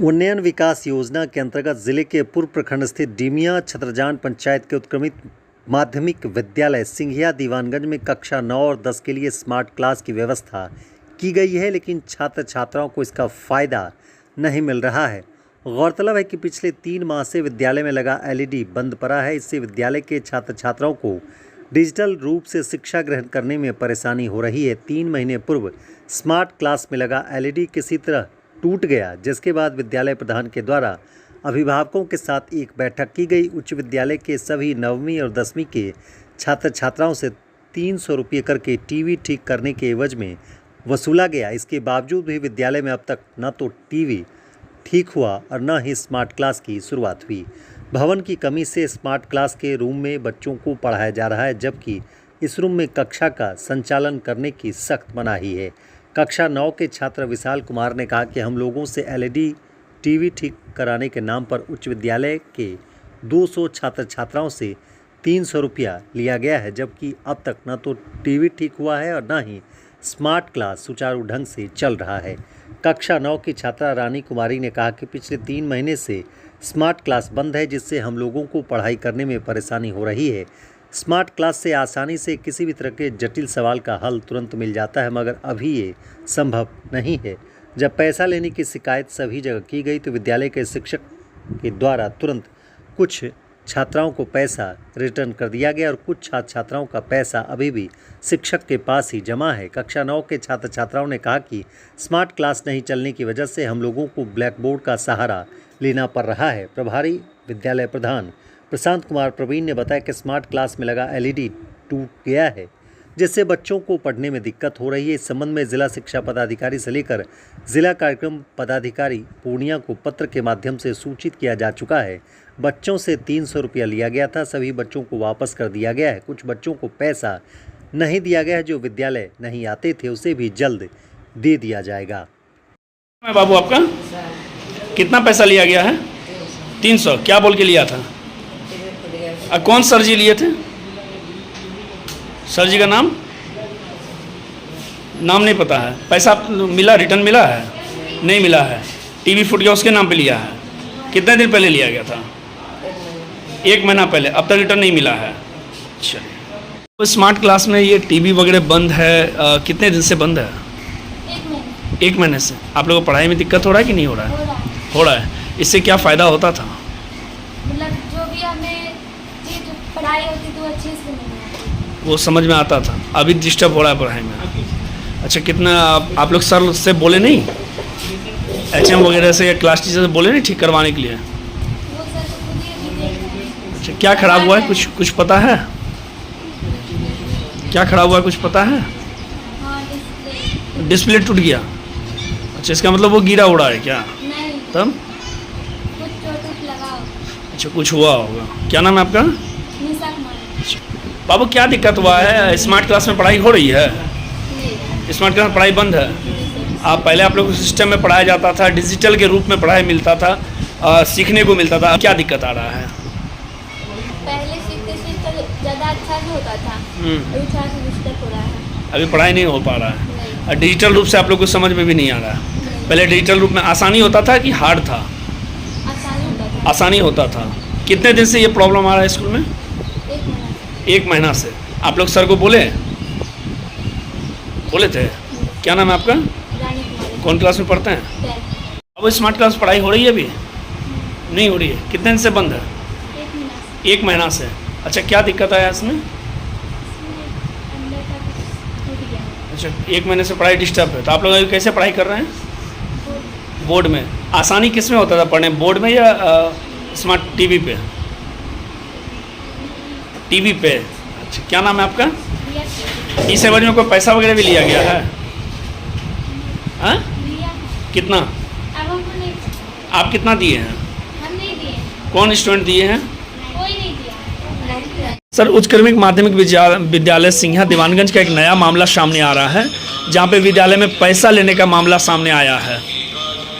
उन्नयन विकास योजना के अंतर्गत जिले के पूर्व प्रखंड स्थित डीमिया छत्रजान पंचायत के उत्क्रमित माध्यमिक विद्यालय सिंघिया दीवानगंज में कक्षा 9 और 10 के लिए स्मार्ट क्लास की व्यवस्था की गई है, लेकिन छात्र छात्राओं को इसका फ़ायदा नहीं मिल रहा है। गौरतलब है कि पिछले 3 माह से विद्यालय में लगा एलईडी बंद पड़ा है। इससे विद्यालय के छात्र छात्राओं को डिजिटल रूप से शिक्षा ग्रहण करने में परेशानी हो रही है। 3 महीने पूर्व स्मार्ट क्लास में लगा एलईडी किसी तरह टूट गया, जिसके बाद विद्यालय प्रधान के द्वारा अभिभावकों के साथ एक बैठक की गई। उच्च विद्यालय के सभी 9वीं और 10वीं के छात्र छात्राओं से 300 रुपये करके टीवी ठीक करने के एवज में वसूला गया। इसके बावजूद भी विद्यालय में अब तक न तो टीवी ठीक हुआ और न ही स्मार्ट क्लास की शुरुआत हुई। भवन की कमी से स्मार्ट क्लास के रूम में बच्चों को पढ़ाया जा रहा है, जबकि इस रूम में कक्षा का संचालन करने की सख्त मनाही है। कक्षा 9 के छात्र विशाल कुमार ने कहा कि हम लोगों से एलईडी टीवी ठीक कराने के नाम पर उच्च विद्यालय के 200 छात्र छात्राओं से 300 रुपया लिया गया है, जबकि अब तक न तो टीवी ठीक हुआ है और न ही स्मार्ट क्लास सुचारू ढंग से चल रहा है। कक्षा 9 की छात्रा रानी कुमारी ने कहा कि पिछले 3 महीने से स्मार्ट क्लास बंद है, जिससे हम लोगों को पढ़ाई करने में परेशानी हो रही है। स्मार्ट क्लास से आसानी से किसी भी तरह के जटिल सवाल का हल तुरंत मिल जाता है, मगर अभी ये संभव नहीं है। जब पैसा लेने की शिकायत सभी जगह की गई तो विद्यालय के शिक्षक के द्वारा तुरंत कुछ छात्राओं को पैसा रिटर्न कर दिया गया और कुछ छात्र छात्राओं का पैसा अभी भी शिक्षक के पास ही जमा है। कक्षा 9 के छात्र छात्राओं ने कहा कि स्मार्ट क्लास नहीं चलने की वजह से हम लोगों को ब्लैक बोर्ड का सहारा लेना पड़ रहा है। प्रभारी विद्यालय प्रधान प्रशांत कुमार प्रवीण ने बताया कि स्मार्ट क्लास में लगा एलईडी टूट गया है, जिससे बच्चों को पढ़ने में दिक्कत हो रही है। इस संबंध में जिला शिक्षा पदाधिकारी से लेकर जिला कार्यक्रम पदाधिकारी पूर्णिया को पत्र के माध्यम से सूचित किया जा चुका है। बच्चों से 300 रुपया लिया गया था, सभी बच्चों को वापस कर दिया गया है। कुछ बच्चों को पैसा नहीं दिया गया है, जो विद्यालय नहीं आते थे उसे भी जल्द दे दिया जाएगा। बाबू आपका कितना पैसा लिया गया है? 300। क्या बोल के लिया था? कौन सर जी लिए थे? सर जी का नाम नहीं पता है। पैसा मिला, रिटर्न मिला है? नहीं मिला है। टीवी फूट गया, उसके नाम पे लिया है। कितने दिन पहले लिया गया था? 1 महीना पहले। अब तक रिटर्न नहीं मिला है। चलिए, तो स्मार्ट क्लास में ये टीवी वगैरह बंद है। कितने दिन से बंद है? 1 महीने से। आप लोगों को पढ़ाई में दिक्कत हो रहा है कि नहीं हो रहा है? हो रहा है। इससे क्या फ़ायदा होता था? मतलब जो भी हमें पढ़ाई होती तो अच्छे से नहीं आती, वो समझ में आता था। अभी डिस्टर्ब हो रहा है पढ़ाई में। अच्छा, कितना आप लोग सर से बोले नहीं? एचएम वगैरह से या क्लास टीचर से बोले नहीं ठीक करवाने के लिए? वो सर तो खुद ही अभी देख रहे हैं। अच्छा, क्या खराब हुआ है? कुछ पता है? क्या खराब हुआ है, कुछ पता है? हाँ, डिस्प्ले टूट गया। अच्छा, इसका मतलब वो गिरा उड़ा है क्या? नहीं, तब कुछ चोट लगा। अच्छा, कुछ हुआ होगा। क्या नाम है आपका? निशा कुमारी। बाबू, क्या दिक्कत हुआ है? स्मार्ट क्लास में पढ़ाई हो रही है? स्मार्ट क्लास में पढ़ाई बंद है। पहले आप लोग को सिस्टम में पढ़ाया जाता था, डिजिटल के रूप में पढ़ाई मिलता था, सीखने को मिलता था। क्या दिक्कत आ रहा है? पहले सीखते ज़्यादा अच्छा से होता था, अभी थोड़ा सा डिस्टर्ब हो रहा है। अभी पढ़ाई नहीं हो पा रहा है। नहीं, और डिजिटल रूप से आप लोग को समझ में भी नहीं आ रहा है। पहले डिजिटल रूप में आसानी होता था कि हार्ड था? आसानी होता था। आसानी होता था। कितने दिन से ये प्रॉब्लम आ रहा है स्कूल में? 1 महीना। 1 महीना से। आप लोग सर को बोले थे? क्या नाम है आपका? रानी कुमारी। कौन क्लास में पढ़ते हैं? 10। अब स्मार्ट क्लास पढ़ाई हो रही है अभी? नहीं हो रही है। कितने दिन से बंद है? 1 महीना से। 1 महीना से। अच्छा, क्या दिक्कत आया इसमें? अंदर का कुछ टूट गया। अच्छा, 1 महीने से पढ़ाई डिस्टर्ब है। तो आप लोग अभी कैसे पढ़ाई कर रहे हैं? बोर्ड में। आसानी किस में होता था पढ़ने, बोर्ड में या स्मार्ट टीवी पे? टीवी पे। अच्छा, क्या नाम है आपका? इस एवज में कोई पैसा वगैरह भी लिया गया है? हाँ? लिया है। कितना? अब हमको नहीं, आप कितना दिए हैं? हम नहीं दिए। कौन स्टूडेंट दिए हैं? कोई नहीं दिया। सर, उच्चक्रमिक माध्यमिक विद्यालय सिंघिया दीवानगंज का एक नया मामला सामने आ रहा है, जहां पे विद्यालय में पैसा लेने का मामला सामने आया है।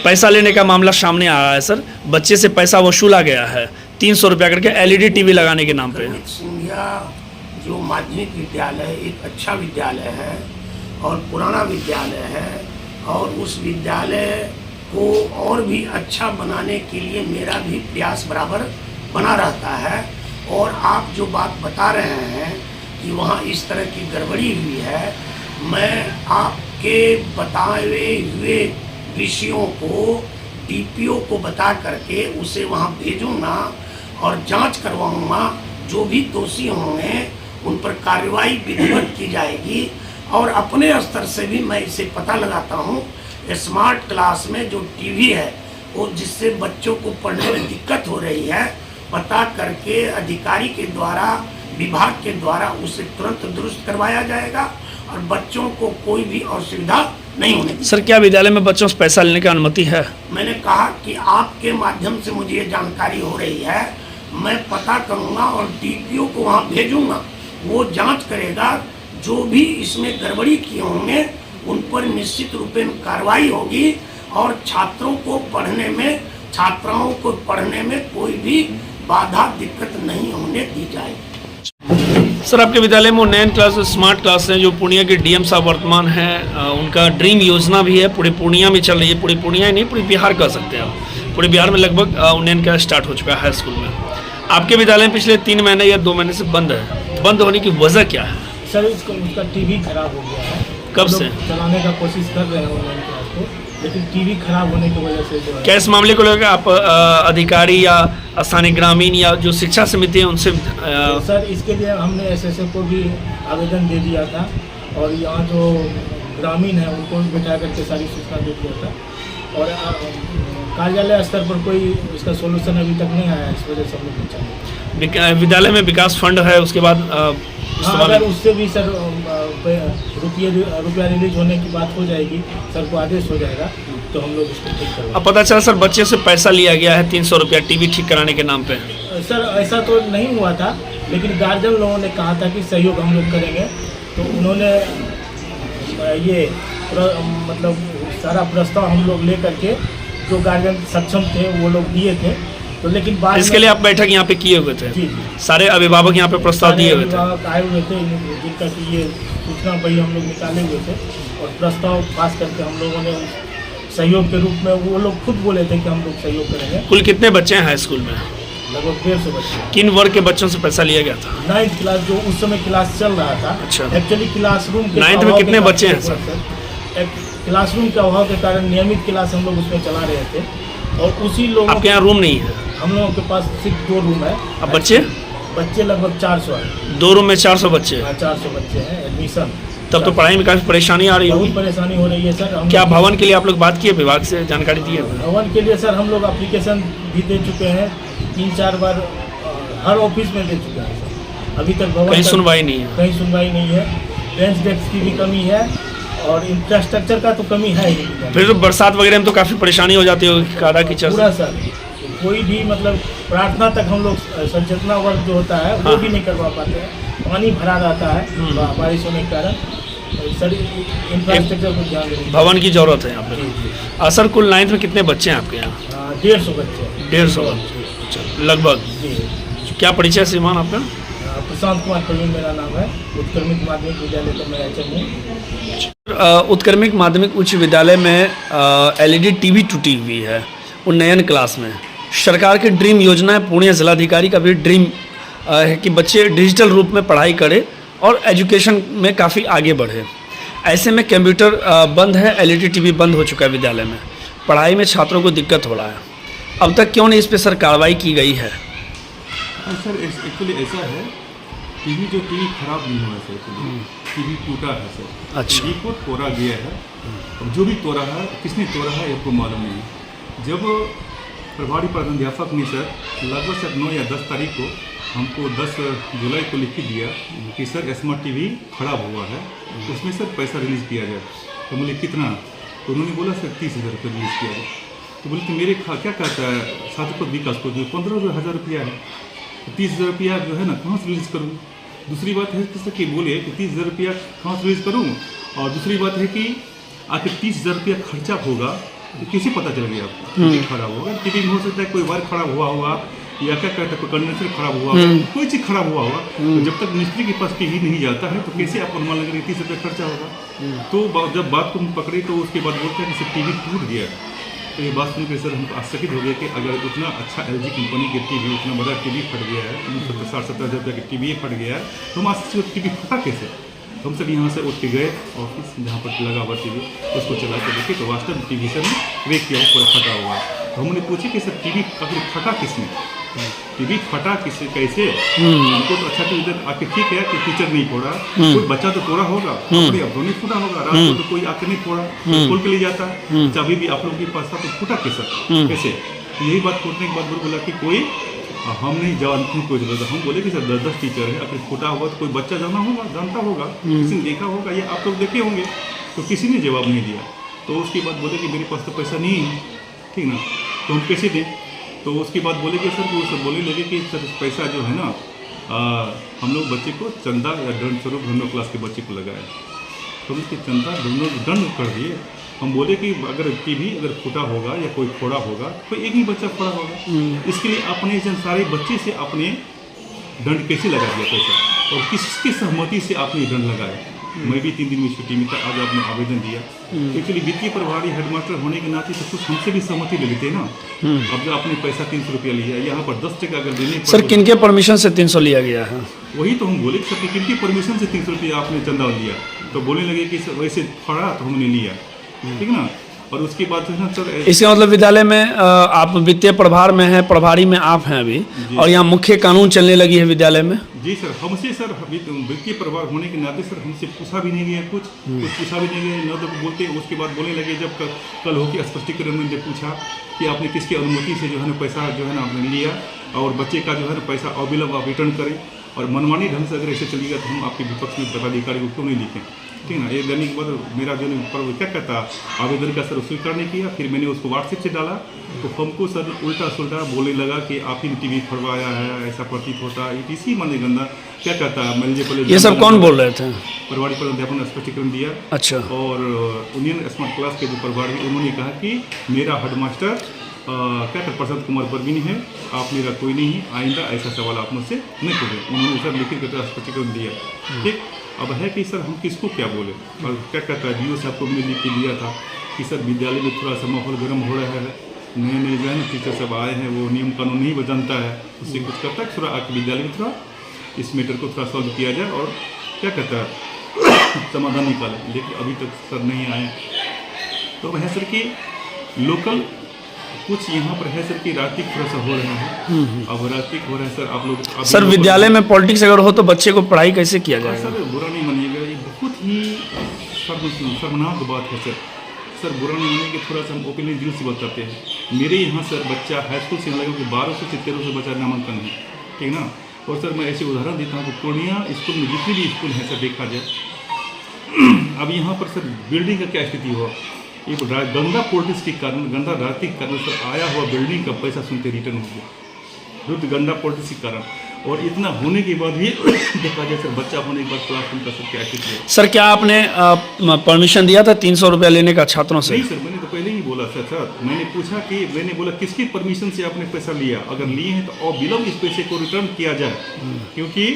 पैसा लेने का मामला सामने आ रहा है सर। बच्चे से पैसा वसूला गया है 300 रुपया करके एलईडी टीवी लगाने के नाम पे। सिंघिया जो माध्यमिक विद्यालय एक अच्छा विद्यालय है और पुराना विद्यालय है, और उस विद्यालय को और भी अच्छा बनाने के लिए मेरा भी प्रयास बराबर बना रहता है। और आप जो बात बता रहे हैं कि वहाँ इस तरह की गड़बड़ी हुई है, मैं आपके बताए हुए विषयों को डीपीओ को बता करके उसे वहाँ भेजूंगा और जांच करवाऊंगा। जो भी दोषी होंगे उन पर कार्रवाई विधिवत की जाएगी। और अपने स्तर से भी मैं इसे पता लगाता हूँ, स्मार्ट क्लास में जो टीवी है वो जिससे बच्चों को पढ़ने में दिक्कत हो रही है, पता करके अधिकारी के द्वारा, विभाग के द्वारा उसे तुरंत दुरुस्त करवाया जाएगा और बच्चों को कोई भी असुविधा नहीं होने दी। सर, क्या विद्यालय में बच्चों से पैसा लेने की अनुमति है? मैंने कहा कि आपके माध्यम से मुझे ये जानकारी हो रही है, मैं पता करूंगा और डीपीओ को वहाँ भेजूंगा, वो जांच करेगा। जो भी इसमें गड़बड़ी किए होंगे उन पर निश्चित रूप में कार्रवाई होगी और छात्राओं को पढ़ने में कोई भी बाधा दिक्कत नहीं होने दी जाएगी। सर, आपके विद्यालय में उन्नयन क्लास, स्मार्ट क्लास है, जो पूर्णिया के डीएम साहब वर्तमान हैं, उनका ड्रीम योजना भी है, पूरे पूर्णिया में चल रही है। पूरी पूर्णिया ही नहीं, पूरे बिहार कह सकते हैं आप। पूरे बिहार में लगभग उन्नयन का स्टार्ट हो चुका है हाई स्कूल में। आपके विद्यालय में पिछले 3 महीने या 2 महीने से बंद है। बंद होने की वजह क्या है? सर, उसका टीवी खराब हो गया है। कब से चलाने का कोशिश कर रहे हैं ऑनलाइन क्लास को, लेकिन टीवी खराब होने की वजह से जो है। क्या इस मामले को लेकर आप अधिकारी या स्थानीय ग्रामीण या जो शिक्षा समिति है उनसे सर, इसके लिए हमने एसएसओ को भी आवेदन दे दिया था और यहाँ जो ग्रामीण है उनको भी बिठा करके सारी सूचना दे दिया था। और कार्यालय स्तर पर कोई इसका सोल्यूशन अभी तक नहीं आया, इस वजह से हम लोग चाहते। विद्यालय में विकास फंड है, उसके बाद हाँ, अगर उससे भी सर रुपया रिलीज होने की बात हो जाएगी, सर को आदेश हो जाएगा तो हम लोग इसको ठीक करेंगे। अब पता चला सर बच्चे से पैसा लिया गया है 300 रुपया टीवी ठीक कराने के नाम पे। सर, ऐसा तो नहीं हुआ था, लेकिन गार्जियन लोगों ने कहा था कि सहयोग हम लोग करेंगे, तो उन्होंने ये मतलब सारा प्रस्ताव हम लोग ले करके जो गार्जियन सक्षम थे वो लोग दिए थे। तो लेकिन बाद इसके लिए आप बैठक यहाँ पे किए हुए थे? जी, सारे अभिभावक यहाँ पे प्रस्ताव दिए हुए थे? आए हुए थे, जिनका कि ये सूचना वही हम लोग निकाले हुए थे और प्रस्ताव पास करके हम लोगों ने सहयोग के रूप में, वो लोग खुद बोले थे कि हम लोग सहयोग करेंगे। कुल कितने बच्चे हैं हाई स्कूल में? लगभग 150 बच्चे। किन वर्ग के बच्चों से पैसा लिया गया था? 9th क्लास, जो उस समय क्लास चल रहा था। अच्छा। एक्चुअली क्लासरूम के 9th में कितने बच्चे हैं सर? क्लासरूम के अभाव के कारण नियमित क्लास हम लोग उसमें चला रहे थे और उसी लोग आपके यहाँ रूम नहीं है? हम लोगों के पास सिर्फ 2 रूम है। अब बच्चे लगभग 400 है। 2 रूम में 400 बच्चे? 400 बच्चे हैं। एडमिशन, तब तो पढ़ाई में काफी परेशानी आ रही बहुत होगी। परेशानी हो रही है सर। क्या भवन के लिए आप लोग बात किए, विभाग से जानकारी दी है? भवन के लिए सर हम लोग एप्लीकेशन भी दे चुके हैं, 3-4 बार हर ऑफिस में दे चुके हैं सर। अभी तक भवन कहीं सुनवाई नहीं है? कहीं सुनवाई नहीं है। बेंच डेस्क की भी कमी है और इंफ्रास्ट्रक्चर का तो कमी है ही। फिर तो बरसात वगैरह में तो काफ़ी परेशानी हो जाती होगी, कादा कीचड़ से? पूरा सर, कोई भी मतलब प्रार्थना तक हम लोग सचेतना वर्ग जो होता है वो भी नहीं करवा पाते हैं। पानी भरा रहता है बारिश होने के कारण। सर, इंफ्रास्ट्रक्चर को ध्यान देना, भवन की जरूरत है यहाँ पे। सर, कुल 9th में कितने बच्चे हैं आपके यहाँ? 150 बच्चे। 150 बच्चे, अच्छा, लगभग। जी। क्या परिचय श्रीमान आपका? प्रशांत कुमार प्रवीण मेरा नाम है। उत्क्रमित माध्यमिक विद्यालय का मैं एचएम हूँ। उत्क्रमित माध्यमिक उच्च विद्यालय में LED टीवी टूटी हुई है उन्नयन क्लास में। सरकार की ड्रीम योजना है, पूर्णिया जिलाधिकारी का भी ड्रीम है कि बच्चे डिजिटल रूप में पढ़ाई करें और एजुकेशन में काफ़ी आगे बढ़े। ऐसे में कंप्यूटर बंद है, LED टीवी बंद हो चुका है विद्यालय में। पढ़ाई में छात्रों को दिक्कत हो रहा है। अब तक क्यों नहीं इस पर सर कार्रवाई की गई है? सर, एक्चुअली ऐसा है, टीवी खराब नहीं हुआ सर, टीवी टूटा है सर। अच्छा। टीवी को तोड़ा गया है, और जो भी तोड़ा है, किसने तोड़ा है आपको मालूम नहीं। जब प्रभारी प्रधानाध्यापक ने सर लगभग सर 9 या 10 तारीख को हमको 10 जुलाई को लिख दिया कि सर स्मार्ट टीवी खराब हुआ है, उसमें सर पैसा रिलीज़ किया जाए। तो बोले कितना? तो उन्होंने बोला सर 30,000 रुपये रिलीज़ किया जाए। तो बोले कि मेरे क्या कहता है छात्र को विकास को जो 15,000 रुपया है, तो 30,000 रुपया जो है ना कहाँ से रिलीज़ करूँ? दूसरी बात है कि बोले कि 30,000 रुपया कहाँ से रिलीज़ करूँ, और दूसरी बात है कि आखिर 30,000 रुपया खर्चा होगा तो कैसे पता चल गया आपको टीवी खराब होगा? टीवी में हो सकता है कोई वायर खराब हुआ होगा, या क्या कहता है कोई कंडेंसर खराब हुआ होगा, कोई चीज़ खराब हुआ होगा। तो जब तक मिस्त्री के पास टीवी नहीं जाता है तो कैसे आप अनुमान लगे 30 रुपये खर्चा होगा? तो जब बात को पकड़े तो उसके बाद बोलते हैं कि टीवी टूट गया। तो ये बात सुनकर सर हमको आश्चर्य हो गया कि अगर उतना अच्छा LG कंपनी की टीवी, उतना बड़ा टीवी फट गया है, 60-70 हज़ार रुपये की टीवी फट गया है, तो हम आश्चर्य टीवी फटा कैसे। तो हम सब यहाँ से उठ के गए ऑफिस जहाँ पर लगा हुआ टीवी, उसको चला के देखे तो वास्तव में टीवी सर ने ब्रेक किया, पूरा फटा हुआ है। तो हमने पूछे कि सर टीवी आखिर फटा किसने, टीवी फटा किससे, कैसे। हमको तो अच्छा तो आके ठीक है कि टीचर नहीं फोड़ा, कोई बच्चा तो तोड़ा होगा, अपने अब नहीं फूटा होगा, रात को तो कोई आके नहीं फोड़ा, खोल के ले जाता, चाबी भी आप लोगों के पास था तो फूटा कैसे। तो यही बात फूटने के बाद बोला कि कोई हम नहीं जानते कोई जरूरत। हम बोले कि सर 10 टीचर है, अगर फूटा हुआ तो कोई बच्चा जानता होगा, किसी ने देखा होगा, ये आप लोग देखे होंगे। तो किसी ने जवाब नहीं दिया। तो उसके बाद बोले कि मेरे पास तो पैसा नहीं है, ठीक ना, तो हम कैसे दें। तो उसके बाद बोले कि सर वो सब बोलने लगे कि सर पैसा जो है ना हम लोग बच्चे को चंदा या दंड स्वरूप दोनों क्लास के बच्चे को लगाए, तो उसके चंदा दोनों दंड कर दिए। हम बोले कि अगर टीवी अगर फूटा होगा या कोई फोड़ा होगा तो एक ही बच्चा फोड़ा होगा, इसके लिए अपने सारे बच्चे से अपने दंड कैसे लगा दिया पैसा, और किसकी सहमति से आपने दंड लगाया। मैं भी 3 दिन में छुट्टी में था, आज आपने आवेदन दिया। एक्चुअली वित्तीय प्रभारी हेडमास्टर होने के नाते तो कुछ हमसे भी सहमति ले लेते हैं ना। अब जो आपने पैसा 300 रुपया लिया, यहाँ पर 10 टका अगर देने सर किनके परमिशन से 300 लिया गया है? वही तो हम बोले सर किनकी परमिशन से 300 रुपया आपने चंदा लिया। तो बोलने लगे कि सर वैसे फड़ा तो हमने लिया, ठीक ना। और उसके बाद जो है ना सर, इसका मतलब विद्यालय में आप वित्तीय प्रभार में हैं, प्रभारी में आप हैं अभी, और यहाँ मुख्य कानून चलने लगी है विद्यालय में। जी सर, हमसे सर वित्तीय प्रभार होने के नाते सर हमसे पूछा भी नहीं गया, कुछ पूछा भी नहीं गया, न तो बोलते। उसके बाद बोलने लगे जब कल होकर स्पष्टीकरण में पूछा कि आपने किसकी अनुमति से जो है ना पैसा जो है ना आपने लिया, और बच्चे का जो है ना पैसा अविलंब आप रिटर्न करें, और मनमानी ढंग से अगर ऐसे चलिएगा तो हम आपके विपक्ष में पदाधिकारी को क्यों नहीं लिखें, ठीक ना। ये देने के बाद मेरा जो क्या कहता आवेदन का सर स्वीकार नहीं किया। फिर मैंने उसको व्हाट्सएप से डाला तो हमको सर उल्टा सुल्टा बोलने लगा कि आप ही ने टीवी फड़वाया है, ऐसा प्रतीत होता है, इसी माने गंदा क्या कहता है। मैंने पहले ये सब कौन बोल रहे थे? प्रभारी पर अध्यापन ने स्पष्टीकरण दिया। अच्छा। और यूनियन स्मार्ट क्लास के जो प्रभारी उन्होंने कहा कि मेरा हेडमास्टर क्या कहते प्रशांत कुमार परवीन है, आप मेरा कोई नहीं है, आइंदा ऐसा सवाल आप मुझसे नहीं करें। उन्होंने सर लिखित करके स्पष्टीकरण दिया, ठीक। अब है कि सर हम किसको क्या बोले, और क्या कहता है DO साहब को मैंने लिख के दिया था कि सर विद्यालय में थोड़ा सा माहौल गर्म हो रहा है, नए जो है ना टीचर सब आए हैं, वो नियम कानून नहीं जानता है, उससे कुछ करता है, थोड़ा आके विद्यालय में थोड़ा इस मैटर को थोड़ा सॉल्व किया जाए और क्या कहता है समाधान निकाले। लेकिन अभी तक सर नहीं आए। तो वह सर कि लोकल कुछ यहाँ पर है सर कि राजनीतिक थोड़ा सा हो रहा है। अब राजनीतिक हो रहा है सर, आप लोग सर विद्यालय में पॉलिटिक्स अगर हो तो बच्चे को पढ़ाई कैसे किया जाएगा? सर बुरा नहीं मानिएगा, ये बहुत ही शर्मनाक बात है सर। सर बुरा नहीं मानिए कि थोड़ा सा हम ओपनली दिल से बताते हैं। मेरे यहाँ सर बच्चा हाई स्कूल से लगा कि 1200 से 1300 बच्चा नामांकन है, ठीक ना। और सर मैं ऐसे उदाहरण देता हूँ कि पूर्णिया स्कूल में जितने भी स्कूल हैं सर देखा जाए, अब यहाँ पर सर बिल्डिंग का क्या स्थिति हुआ, ये गंदा पॉलिटिक्स के कारण, गंदा राजनीतिक कारण सर आया हुआ बिल्डिंग का पैसा सुनते रिटर्न हो गया, जो गंदा पॉलिटिक्स के कारण। और इतना होने के बाद भी देखा जाए सर बच्चा होने के बाद क्लासरूम का सर क्या स्थिति है। सर क्या आपने परमिशन दिया था 300 रुपया लेने का छात्रों से? नहीं सर, मैंने तो पहले ही बोला सर मैंने पूछा कि मैंने बोला किसकी परमिशन से आपने पैसा लिया, अगर लिए हैं तो अविलंब इस पैसे को रिटर्न किया जाए, क्योंकि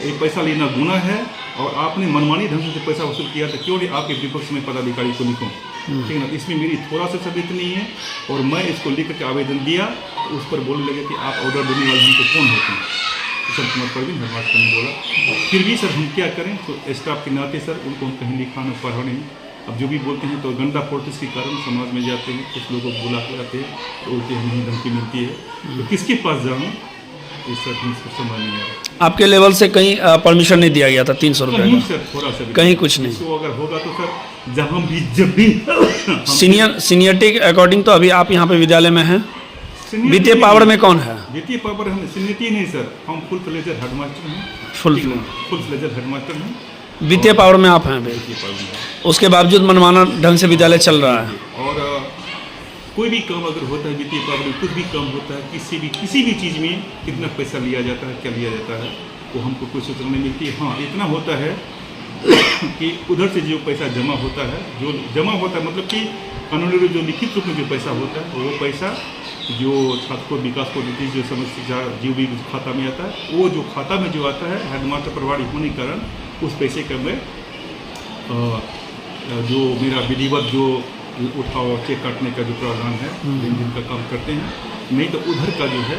ये पैसा लेना गुनाह है और आपने मनमानी ढंग से पैसा वसूल किया तो क्यों नहीं आपके विपक्ष में पदाधिकारी को लिखूँ, ठीक है ना। इसमें मेरी थोड़ा सा सदित नहीं है और मैं इसको लिख करके आवेदन दिया, तो उस पर बोलने लगे कि आप ऑर्डर देने वाले हमको कौन होते हैं, प्रशांत कुमार परवीन हेडमास्टर ने बोला। फिर भी सर हम क्या करें, तो स्टाफ के नाते सर उनको हम कहीं लिखाना पढ़ा नहीं। अब जो भी बोलते हैं तो गंदा पॉलिटिक्स के कारण समाज में जाते हैं, कुछ लोगों को बुला के आते हैं तो उल्टी हमें धमकी मिलती है, तो किसके पास जाऊँ इस सर हमको समझ नहीं आ रहा। आपके लेवल से कहीं परमिशन नहीं दिया गया था 300 रुपये कहीं का? सर थोड़ा सा कहीं कुछ नहीं। तो अगर होगा तो सर जहाँ भी जब भी सीनियरिटी के अकॉर्डिंग तो अभी आप यहाँ पे विद्यालय में हैं। वित्तीय पावर में कौन है? वित्तीय पावर हम सीनियरिटी नहीं सर, हम फुल फ्लेजर हेडमास्टर हैं। फुल फ्लेजर हेडमास्टर हैं। वित्तीय पावर में आप हैं भाई, वित्तीय पावर में। उसके बावजूद मनमाना ढंग से विद्यालय चल रहा है। और कोई भी काम अगर होता है वित्तीय पावर में, कुछ भी काम होता है, किसी भी चीज़ में कितना पैसा लिया जाता है, क्या लिया जाता है, वो हमको कोई सूचना नहीं मिलती। हाँ इतना होता है कि उधर से जो पैसा जमा होता है, मतलब कि कानूनी रूप जो लिखित रूप में जो पैसा होता है वो पैसा जो छात्र को विकास को देती जो समस्या जो भी खाता में आता है, वो जो खाता में जो आता है हेडमास्टर प्रभारी होने के कारण उस पैसे का मैं जो मेरा विधिवत जो उठाओ चेक काटने का जो प्रावधान है दिन का काम करते हैं, नहीं तो उधर का जो है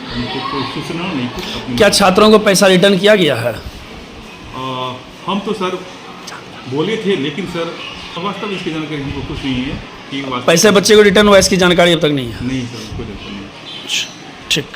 हमको कोई सूचना नहीं कुछ अपने क्या छात्रों को पैसा रिटर्न किया गया है? हम तो सर बोले थे, लेकिन सर वास्तव इसकी जानकारी हमको कुछ नहीं है कि पैसे बच्चे को रिटर्न हुआ इसकी जानकारी अब तक नहीं है। नहीं सर, कोई जानकारी नहीं। ठीक।